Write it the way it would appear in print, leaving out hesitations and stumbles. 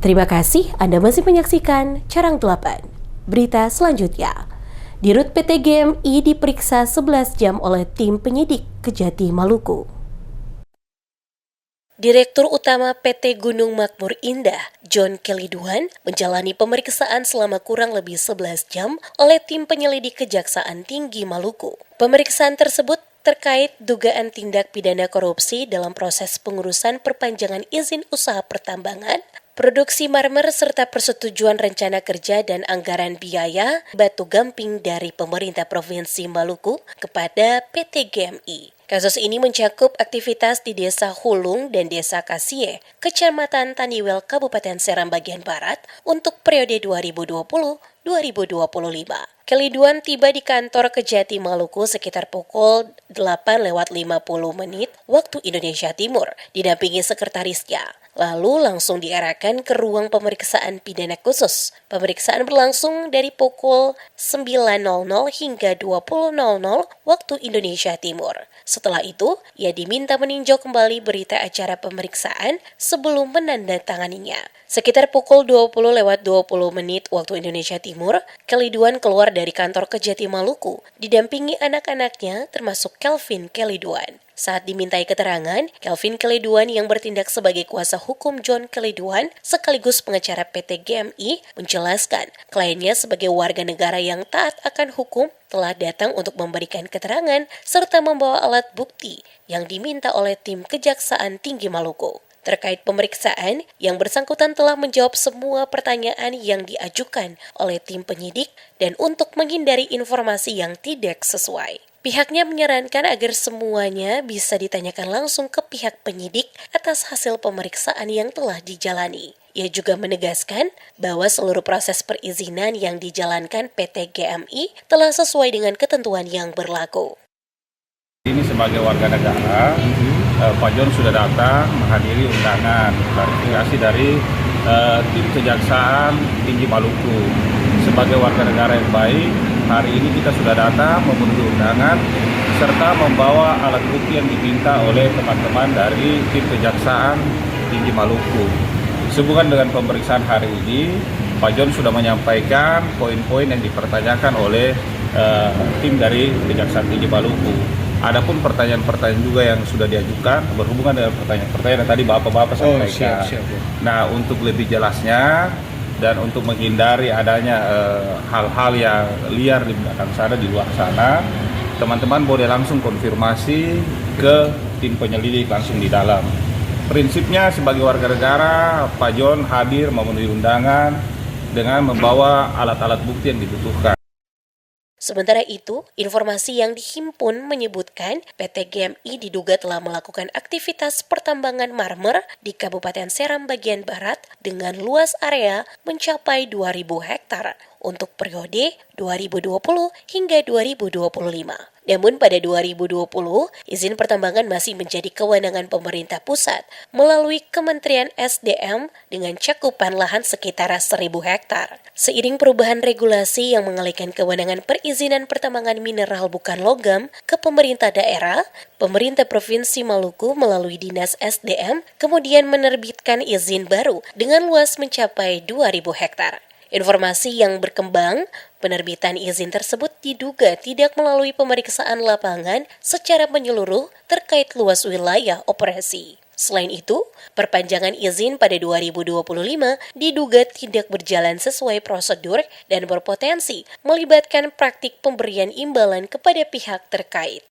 Terima kasih Anda masih menyaksikan Carang 8. Berita selanjutnya. Dirut PT GMI diperiksa 11 jam oleh tim penyidik Kejati Maluku. Direktur Utama PT Gunung Makmur Indah, John Keliduan, menjalani pemeriksaan selama kurang lebih 11 jam oleh tim penyelidik Kejaksaan Tinggi Maluku. Pemeriksaan tersebut terkait dugaan tindak pidana korupsi dalam proses pengurusan perpanjangan izin usaha pertambangan, produksi marmer serta persetujuan rencana kerja dan anggaran biaya batu gamping dari pemerintah Provinsi Maluku kepada PT GMI. Kasus ini mencakup aktivitas di Desa Hulung dan Desa Kasie, Kecamatan Taniwel, Kabupaten Seram bagian Barat untuk periode 2020-2025. Keliduan tiba di kantor Kejati Maluku sekitar pukul 8:50 waktu Indonesia Timur, didampingi sekretarisnya. Lalu langsung diarahkan ke ruang pemeriksaan pidana khusus. Pemeriksaan berlangsung dari pukul 9.00 hingga 20.00 waktu Indonesia Timur. Setelah itu, ia diminta meninjau kembali berita acara pemeriksaan sebelum menandatanganinya. Sekitar pukul 20:20 waktu Indonesia Timur, Keliduan keluar dari kantor Kejati Maluku, didampingi anak-anaknya termasuk Kelvin Keliduan. Saat dimintai keterangan, Kelvin Keliduan yang bertindak sebagai kuasa hukum John Keliduan sekaligus pengacara PT GMI menjelaskan kliennya sebagai warga negara yang taat akan hukum telah datang untuk memberikan keterangan serta membawa alat bukti yang diminta oleh tim Kejaksaan Tinggi Maluku. Terkait pemeriksaan, yang bersangkutan telah menjawab semua pertanyaan yang diajukan oleh tim penyidik dan untuk menghindari informasi yang tidak sesuai. Pihaknya menyarankan agar semuanya bisa ditanyakan langsung ke pihak penyidik atas hasil pemeriksaan yang telah dijalani. Ia juga menegaskan bahwa seluruh proses perizinan yang dijalankan PT GMI telah sesuai dengan ketentuan yang berlaku. Ini sebagai warga negara, Pak John sudah datang menghadiri undangan klarifikasi dari tim Kejaksaan Tinggi Maluku. Sebagai warga negara yang baik, hari ini kita sudah datang memenuhi undangan serta membawa alat bukti yang diminta oleh teman-teman dari tim Kejaksaan Tinggi Maluku. Sehubungan dengan pemeriksaan hari ini, Pak John sudah menyampaikan poin-poin yang dipertanyakan oleh tim dari Kejaksaan Tinggi Maluku. Adapun pertanyaan-pertanyaan juga yang sudah diajukan berhubungan dengan pertanyaan-pertanyaan yang tadi Bapak-Bapak sampaikan. Siap. Nah, untuk lebih jelasnya dan untuk menghindari adanya hal-hal yang liar di belakang sana, di luar sana, teman-teman boleh langsung konfirmasi ke tim penyelidik langsung di dalam. Prinsipnya sebagai warga negara, Pak John hadir memenuhi undangan dengan membawa alat-alat bukti yang dibutuhkan. Sementara itu, informasi yang dihimpun menyebutkan PT GMI diduga telah melakukan aktivitas pertambangan marmer di Kabupaten Seram bagian Barat dengan luas area mencapai 2.000 hektar untuk periode 2020 hingga 2025. Namun pada 2020, izin pertambangan masih menjadi kewenangan pemerintah pusat melalui Kementerian SDM dengan cakupan lahan sekitar 1.000 hektar. Seiring perubahan regulasi yang mengalihkan kewenangan perizinan pertambangan mineral bukan logam ke pemerintah daerah, pemerintah Provinsi Maluku melalui Dinas SDM kemudian menerbitkan izin baru dengan luas mencapai 2.000 hektar. Informasi yang berkembang, penerbitan izin tersebut diduga tidak melalui pemeriksaan lapangan secara menyeluruh terkait luas wilayah operasi. Selain itu, perpanjangan izin pada 2025 diduga tidak berjalan sesuai prosedur dan berpotensi melibatkan praktik pemberian imbalan kepada pihak terkait.